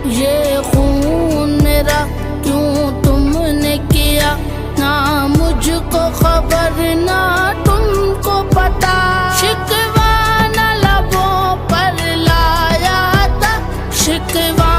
ये खून मेरा क्यों तुमने किया, ना मुझको खबर ना तुमको पता। शिकवा न लबों पर लाया था, शिकवा